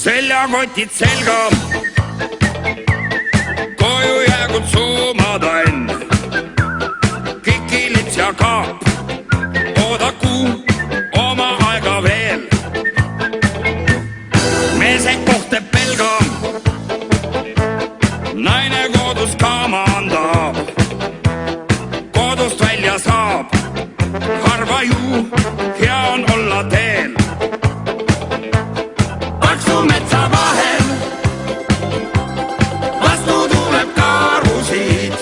seljakotid selga, koju jäägud suumadan. Kikilits ja kaap, oodaku oma aega veel. Meesed kohtab pelga, naine kodus kaama andab. Kodust välja saab, harva ju hea on olla teel. Paksu metsa vahel vastu tuleb karusid,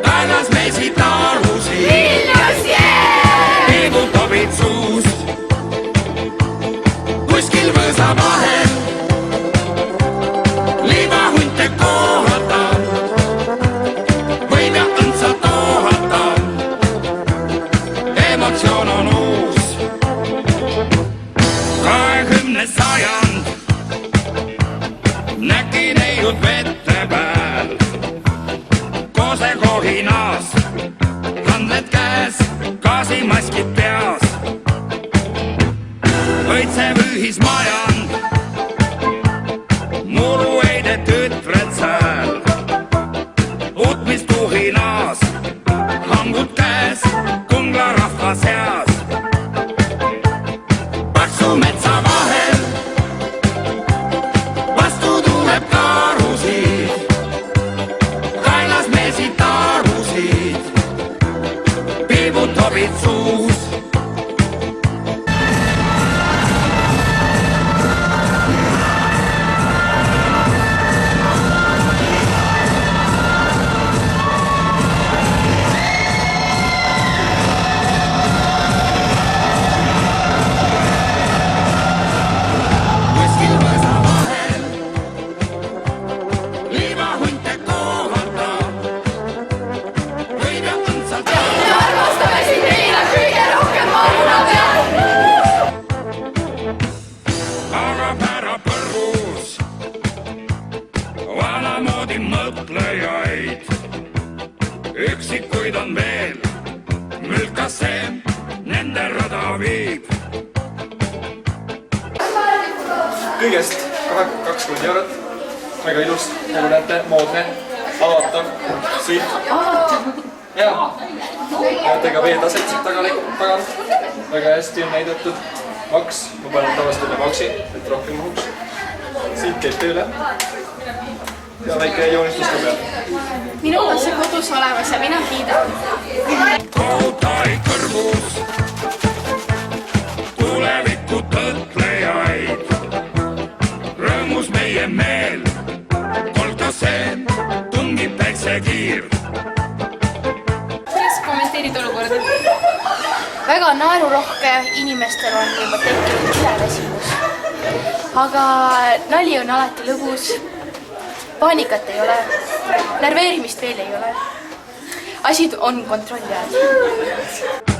taevas meesid tarusid. Vilnius, Piibud tobid suust, kuskil võõsa vahel liivahunte kohata, võib ja õndsa toohata. Emotsioon on uus, 20. sajand, näki neiud vette pääl. Kose kohinas, handled käes, gaasimaskid peas. Õitsev ühis majand, muru eide tütred sääl. Utmistuhinas, hambud käes, Kungla rahva seas. Paksu metsa vahel vastu tuleb karusid, kaelas meesid tarusid, piibud tobid suus. Vanamoodi mõtlejaid, üksikuid on veel, mülkas see nende rada viib. Kõigest 20 eurot, väga ilus, nagu näete, moodne, avatav, sõit. Jaa, näete ka veetaset siit tagant, väga hästi on näidatud. Maks, ma panen tavaliselt üle maksi, et rohkem mahuks. Siit käib tööle. Ja väike joonistus ka peal. minul on see kodus olemas ja mina kiidan. Kohutaid kõrvus, tuleviku tõtlejaid, rõõmus meie meel, kolkas see tungib päiksekiir. Kuidas kommenteerid olukorda? Väga naerurohke, inimestel on juba tekkinud üleväsimus. Aga nali on alati lõbus. Paanikat ei ole, nerveerimist veel ei ole. Asi on kontrolli all.